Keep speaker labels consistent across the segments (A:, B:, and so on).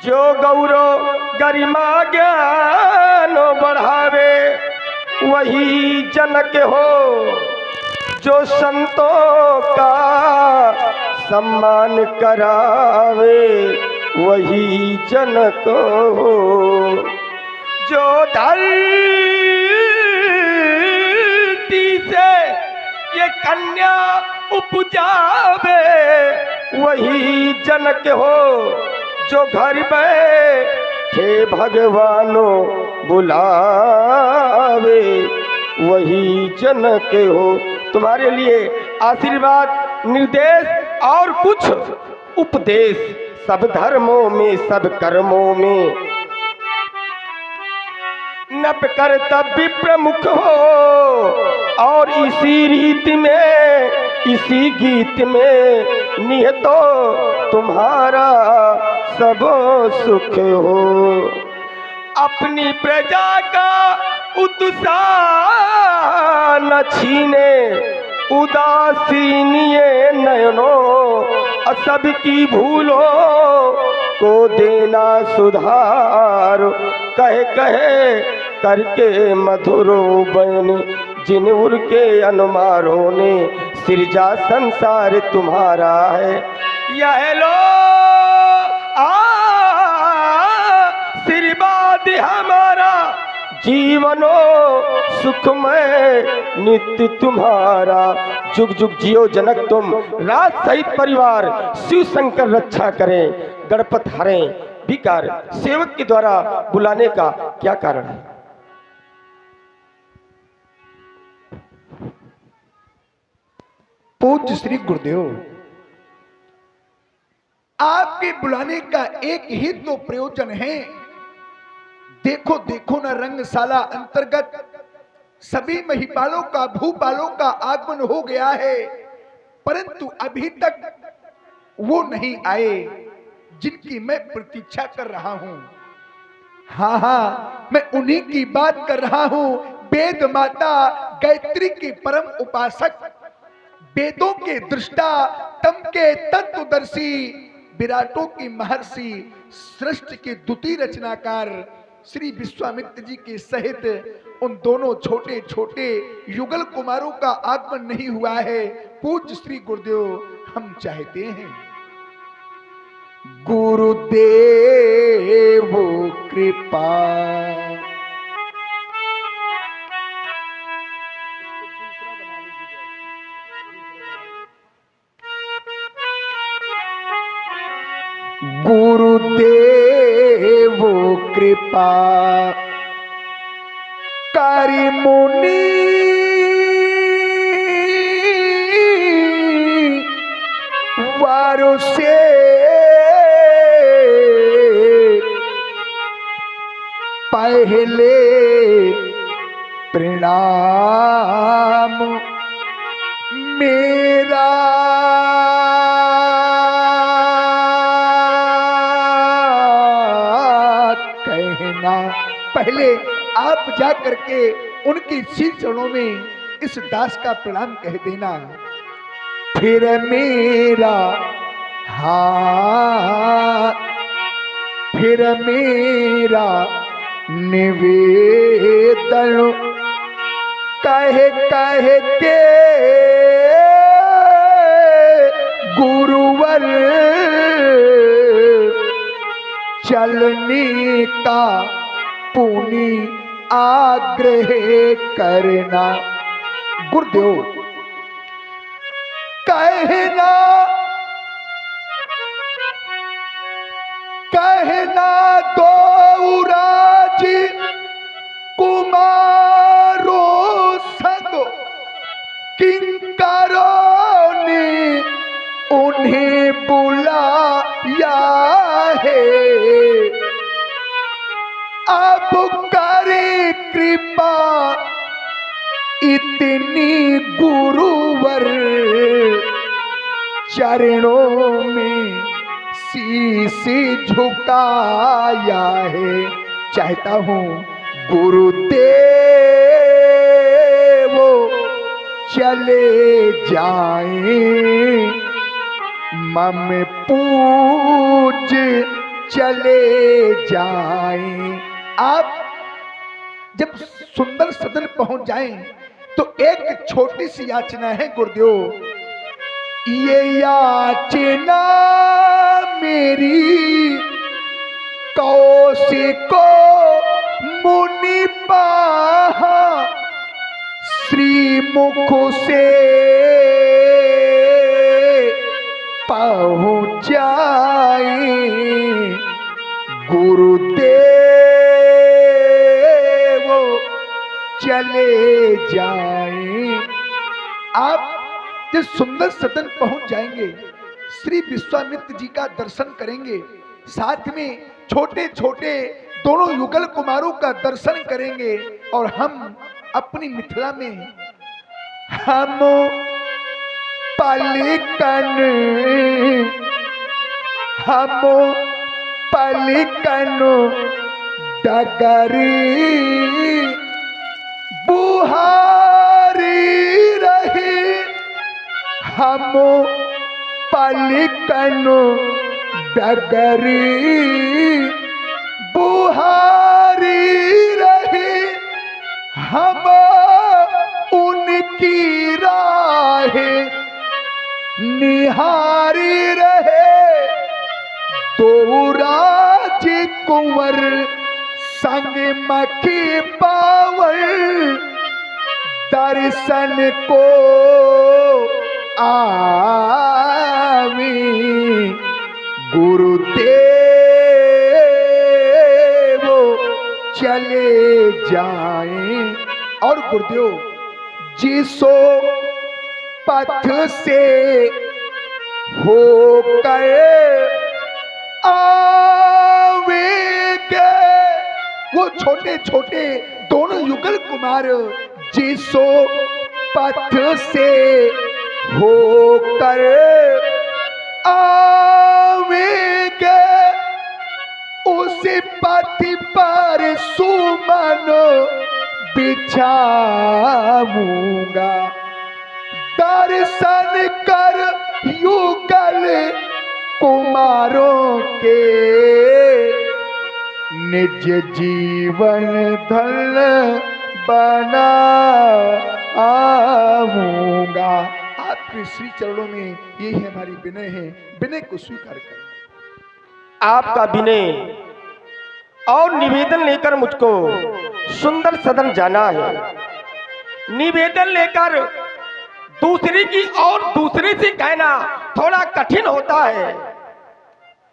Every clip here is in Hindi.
A: जो गौरव गरिमा ज्ञान बढ़ावे वही जनक हो, जो संतों का सम्मान करावे वही जनक हो, जो धरती से ये कन्या उपजावे वही जनक हो, जो घर बैठे भगवानों बुलावे वही जनक हो। तुम्हारे लिए आशीर्वाद, निर्देश और कुछ उपदेश, सब धर्मों में सब कर्मों में नप कर्तव्य प्रमुख हो, और इसी रीति में इसी गीत में निहतो तुम्हारा सब सुख हो। अपनी प्रजा का उत्साह न छीने उदासीन ये नयनों, सबकी भूलों को देना सुधार, कहे कहे करके मधुरो बन जिन उर के अनुमारों ने सिरजा संसार तुम्हारा है। यह लो आशीर्वाद हमारा, जीवनो सुखमय नित्य तुम्हारा। जुग जुग जियो जनक तुम, राज सहित परिवार, शिव शंकर रक्षा करें, गणपत हरें विकार। सेवक के द्वारा बुलाने का क्या कारण है?
B: पूज्य श्री गुरुदेव, आपके बुलाने का एक ही तो प्रयोजन है। देखो देखो न रंगशाला अंतर्गत सभी महिपालों का, भूपालों का आगमन हो गया है, परंतु अभी तक वो नहीं आए जिनकी मैं प्रतीक्षा कर रहा हूं। हाँ हाँ, मैं उन्हीं की बात कर रहा हूं। वेद माता गायत्री के परम उपासक, वेदों के दृष्टा, तम के तत्वदर्शी, विराटों की महर्षि, सृष्टि के द्वितीय रचनाकार श्री विश्वामित्र जी के सहित उन दोनों छोटे छोटे युगल कुमारों का आगमन नहीं हुआ है। पूज्य श्री गुरुदेव, हम चाहते हैं गुरुदेव कृपा। गुरुदेव कृपा करि मुनि वारो से पहले प्रणाम मेरा। पहले आप जा करके उनके शील चरणों में इस दास का प्रणाम कह देना, फिर मेरा हाथ, फिर मेरा निवेदन कह कह के गुरुवर चलने का पुनि आग्रह करना। गुरुदेव कहना कहना दो राज कुमारों संग किंकरों ने उन्हें बुलाया है। अब करे कृपा इतनी गुरुवर चरणों में शीश झुकाया है। चाहता हूँ गुरुदेव चले जाएं, मम पूज चले जाएं। आप जब सुंदर सदन पहुंच जाएं तो एक छोटी सी याचना है गुरुदेव, ये याचना मेरी कौशिको मुनि पाहा श्री मुख से पहुंचाए गुरुदेव चले जाएं। आप जिस सुंदर सदन पहुंच जाएंगे, श्री विश्वामित्र जी का दर्शन करेंगे, साथ में छोटे छोटे दोनों युगल कुमारों का दर्शन करेंगे और हम अपनी मिथिला में हम पलिकन डगरी बुहारी रही, हम पलिकन डगरी बुहारी रही, हम उनकी राह निहारी रहे। दो राज कुंवर संग मखी पावर दर्शन को आवी गुरुदेव चले जाएं। और गुरुदेव जिसो पथ से होकर आवेंगे, वो छोटे छोटे दोनों युगल कुमार जिसो पथ से होकर आवेंगे, उसी पथ पर सुमन बिछाऊंगा, दर्शन कर युगल कुमारों के निज जीवन धन बना आऊंगा। आपके श्री चरणों में यही हमारी विनय है, विनय को स्वीकार करें।
A: आपका विनय और निवेदन लेकर मुझको सुंदर सदन जाना है। निवेदन लेकर दूसरे की और दूसरे से कहना थोड़ा कठिन होता है,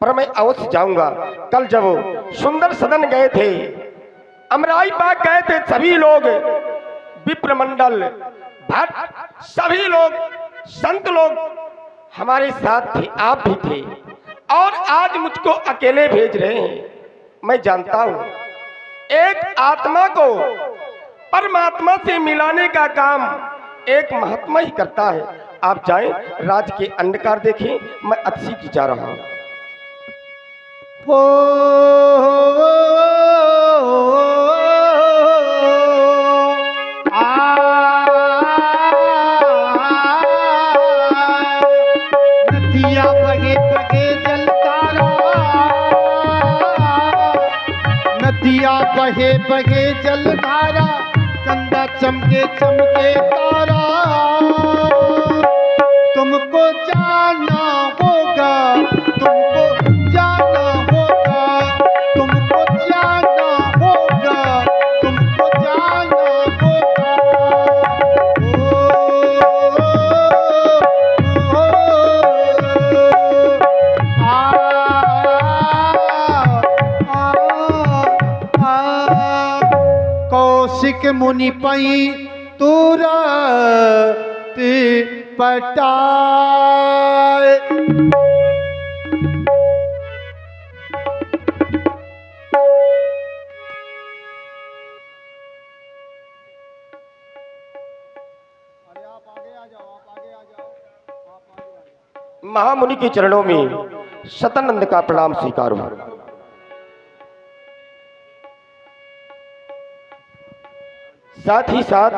A: पर मैं अवश्य जाऊंगा। कल जब सुंदर सदन गए थे, अमराई बाग गए थे, सभी लोग विप्रमंडल भट्ट सभी लोग संत लोग हमारे साथ थे, आप भी थे, और आज मुझको अकेले भेज रहे हैं। मैं जानता हूं एक आत्मा को परमात्मा से मिलाने का काम एक महात्मा ही करता है। आप जाएं, राज के अंधकार देखें, मैं अतिशीघ्र जा रहा हूं।
C: नदिया बगे बगे जलतारा, नदिया बहे बहे जलधारा, चंदा चमके चमके तारा, तुमको जाना होगा, तुमको जाना होगा, तुमको जाना होगा, तुमको जाना होगा। कौशिक मुनि पई तुरत पटाए,
A: महामुनि के चरणों में सतानंद का प्रणाम स्वीकार हो। साथ ही साथ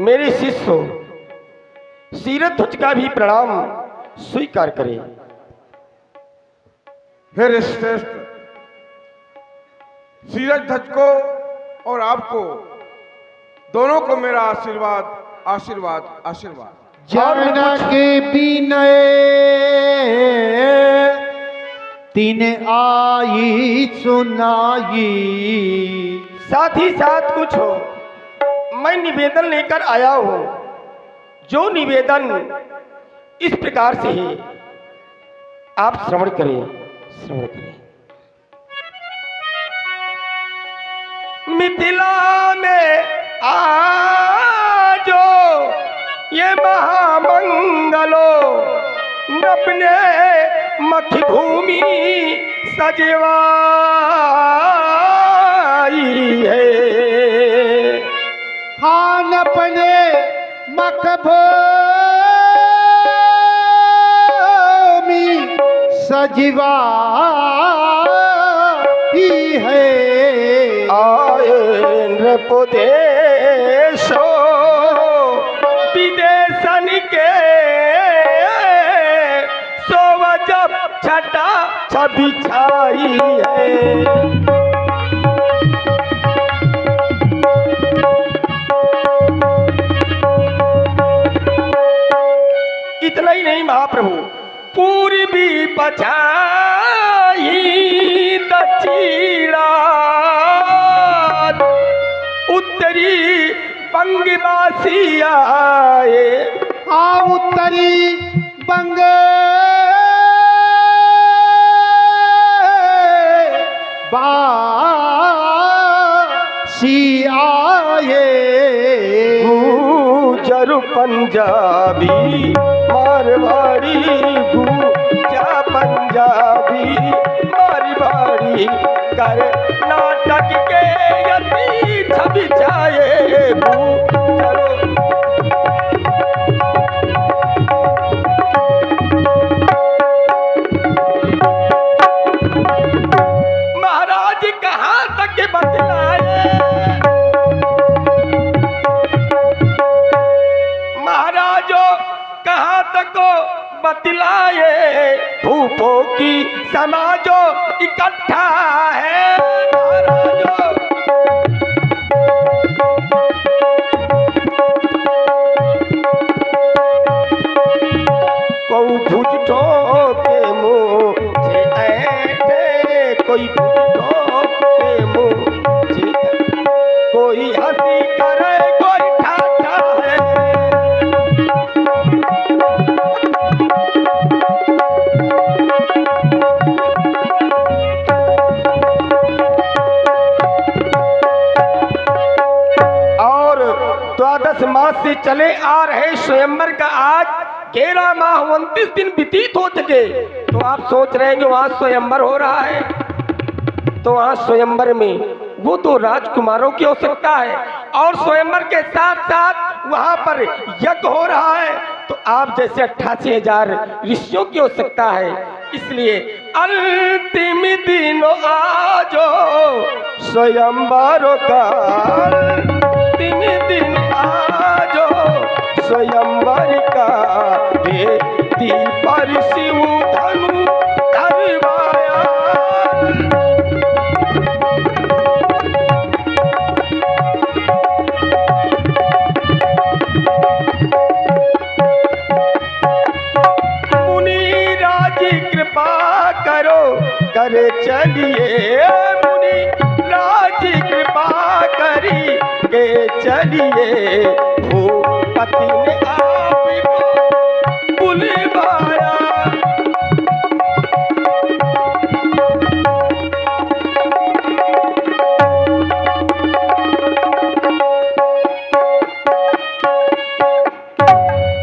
A: मेरे शिष्य सीरत ध्वज का भी प्रणाम स्वीकार करें।
D: फिर श्रेष्ठ सीरज ध्वज को और आपको दोनों को मेरा आशीर्वाद आशीर्वाद आशीर्वाद।
C: जाना के बिनय तीन आई सुनाई।
A: साथ ही साथ कुछ हो, मैं निवेदन लेकर आया हूं। जो निवेदन इस प्रकार से है, आप श्रवण करें, श्रवण करें। मिथिला में आजो ये महामंगलो, नपने मखी भूमि सजवाई है।
C: खान अपने मखभूमि सजवाई है।
A: आए नृपदेशो विदेशन के, सोव जब छटा छवि छाई है। इतना ही नहीं महाप्रभु, पूर्वी पछाई दक्षिणा, उत्तरी बंगवासी आए।
C: उत्तरी बंग बासी आए।
A: गुजर पंजाबी मारवाड़ी, गुजा पंजाबी मारवाड़ी, कर्नाटक के यति छवि छाए। गुजर महाराज कहाँ तक बतलाए, महाराजो कहाँ तक बतलाए। भूपों की समाजो इकट्ठा है महाराजो। कोई भुजटो के मुँह से ऐठे, कोई भुजटो के मुँह से, कोई हंसी करे कोई ठाठा है। और द्वादश मास से चले आ रहे स्वयंवर का आज 11 माह 29 दिन व्यतीत हो चुके। तो आप सोच रहे हैं कि वहां स्वयंवर हो रहा है, तो वहां स्वयंवर में वो तो राजकुमारों की आवश्यकता है, और स्वयंवर के साथ साथ वहां पर यज्ञ हो रहा है। तो आप जैसे 88,000 ऋषियों की आवश्यकता है। इसलिए अंतिम दिन आजो स्वयंवरों का, अंतिम दिन आजो स्वयंवर का, वेदी पर शिव धनु धरवाया। मुनि राजी कृपा करो करे चलिए, मुनि राजी कृपा करी के चलिए। भूपति ने आपको बुलवाया।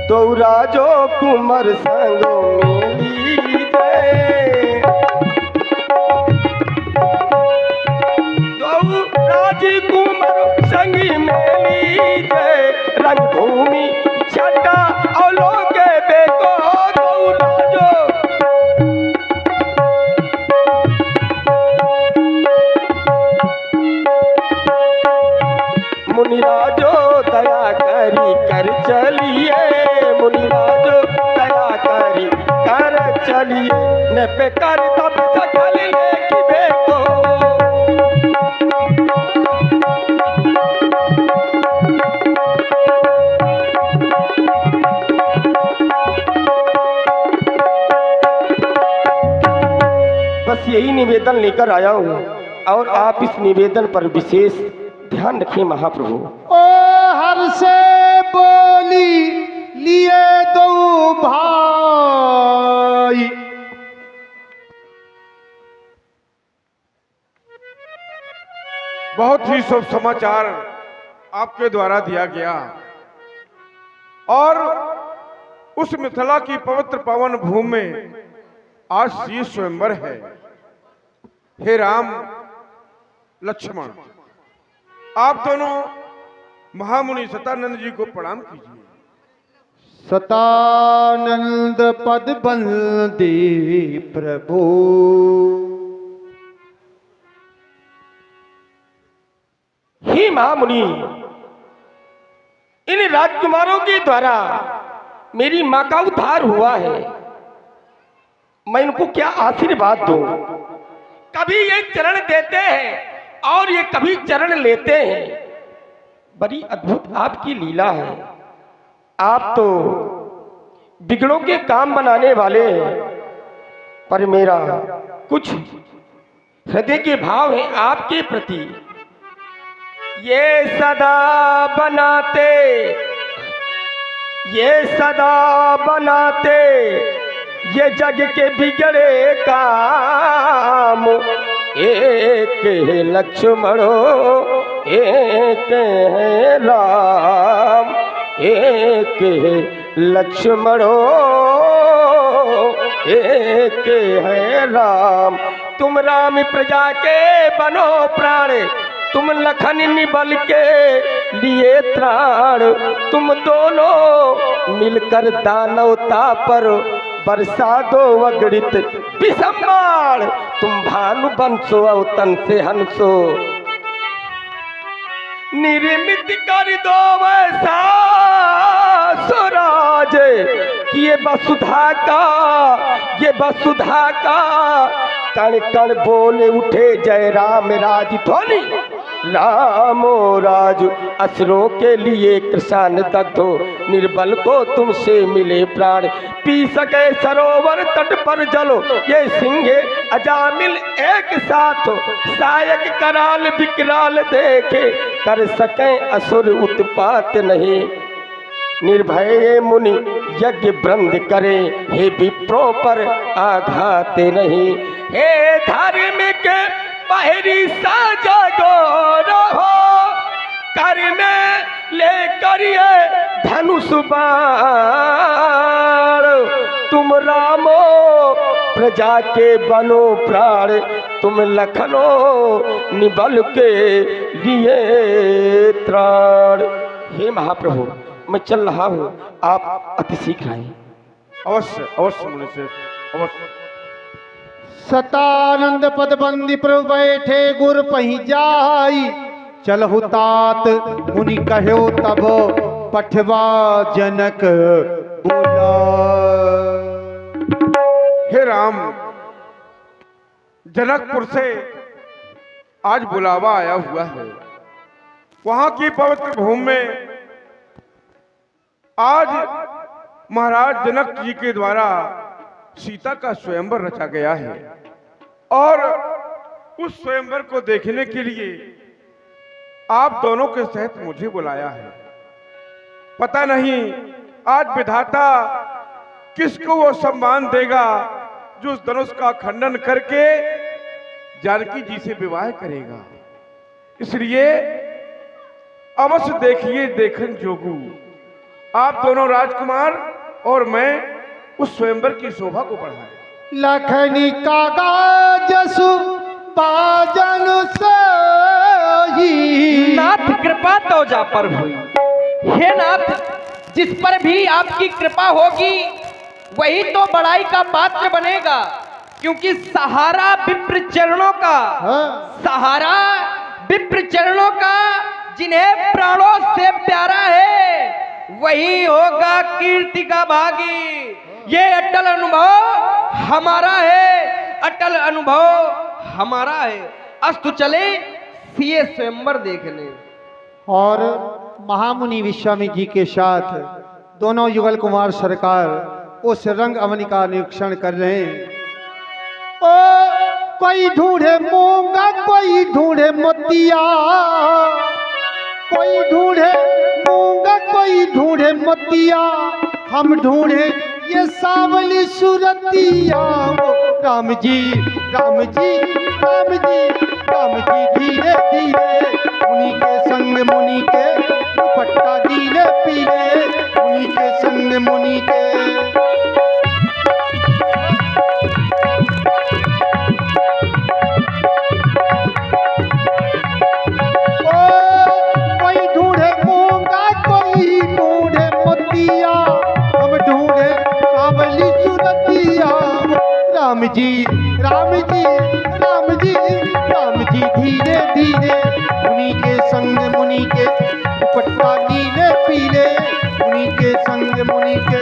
A: तो राजो कुमार संगो मिली जय, तो राजकुमार संगी मिली जय। रंगभूमि छटा और लोगे बेको, तो राजो मुनिराजो दया करी कर चलिए, मुनिराजो दया करी पे कर तब सकल लेखी बेको। बस यही निवेदन लेकर आया हूँ और आप इस निवेदन पर विशेष ध्यान रखिए महाप्रभु।
C: ओ हर से बोली लिए दो भाई,
D: बहुत ही शुभ समाचार आपके द्वारा दिया गया और उस मिथिला की पवित्र पावन भूमि में आज शीश स्वयंवर है। हे राम लक्ष्मण, आप दोनों महामुनि सतानंद जी को प्रणाम कीजिए।
C: सतानंद पद बंदे प्रभु,
A: हे महामुनि, इन राजकुमारों के द्वारा मेरी मां का उद्धार हुआ है। मैं इनको क्या आशीर्वाद दूं? कभी ये चरण देते हैं और ये कभी चरण लेते हैं। बड़ी अद्भुत आपकी लीला है। आप तो बिगड़ों के काम बनाने वाले हैं, पर मेरा कुछ हृदय के भाव है आपके प्रति। ये सदा बनाते, ये सदा बनाते ये जग के बिगड़े काम। एक है लक्ष्मणो एक है राम, एक है लक्ष्मणो एक है राम। तुम राम प्रजा के बनो प्राण, तुम लखन निबल के लिए त्राण। तुम दोनों मिलकर दानवता पर बरसा दो अगणित विषम्माण। तुम भानु बंसो अवतन से हंसो, निर्मित कर दो वैसा स्वराज कि ये वसुधा का, ये वसुधा का कण कण बोले उठे जय राम राज ध्वनि। रामो राज असुरों के लिए कृष्ण दग्धो, निर्बल को तुमसे मिले प्राण। पी सके सरोवर तट पर जलो, ये सिंह अजामिल एक साथ हो। सायक कराल विकराल देखे, कर सके असुर उत्पात नहीं। निर्भय मुनि यज्ञ वृंद करे, हे विप्रों पर आघात नहीं। हे धार्मिक पहरी साजगो रहो, कर में ले करिए धनुष बाण। तुम रामो प्रजा के बनो प्राण, तुम लखनो निबल के लिए त्राण। हे महाप्रभु, मैं चल रहा हूँ, आप अति शीघ्र आइए।
D: अवश्य अवश्य मुनि श्रेष्ठ, अवश्य।
C: सतानंद पद बंदी प्रभु बैठे गुर पही जाई। चलहु तात मुनि कहो तब पठवा जनक बोला।
D: हे राम, जनकपुर से आज बुलावा आया हुआ है। वहां की पवित्र भूमि में आज महाराज जनक जी के द्वारा सीता का स्वयंवर रचा गया है और उस स्वयंवर को देखने के लिए आप दोनों के सहित मुझे बुलाया है। पता नहीं आज विधाता किसको वो सम्मान देगा जो उस धनुष का खंडन करके जानकी जी से विवाह करेगा। इसलिए अवश्य देखिए देखन जोगू, आप दोनों राजकुमार और मैं उस स्वयंवर की शोभा को बढ़ाएं।
C: लखनी का जसु बाजन सही।
E: नाथ कृपा तो जा पर हुई। हे नाथ, जिस पर भी आपकी कृपा होगी वही तो बड़ाई का पात्र बनेगा, क्योंकि सहारा विप्र चरणों का, सहारा विप्र चरणों का जिन्हें प्राणों से प्यारा है वही होगा कीर्ति का भागी। ये अटल अनुभव हमारा है, अटल अनुभव हमारा है। अस्तु चले सीए स्वयंवर देखने।
C: और महामुनि विश्वामित्र जी के साथ दोनों युगल कुमार सरकार उस रंग अवनी का निरीक्षण कर रहे हैं। ओ कोई ढूंढे मूंगा, कोई ढूंढे मोतिया, कोई ढूंढे मूंगा, कोई ढूंढे मोतिया, हम ढूंढे ये सावली सुरतिया। वो राम जी, राम जी, राम जी, राम जी, धीरे धीरे मुनि के संग मुनि के दुपट्टा नीले पीले, मुनि के संग मुनि के। कोई ढूंढे मूंगा, कोई ढूंढे मोतिया, हम ढूंढे सावली सुरतिया। राम जी, राम जी, राम जी, राम जी, धीरे धीरे मुनि के संग मुनि के दुपट्टा नीले पीले, मुनि के संग मुनि के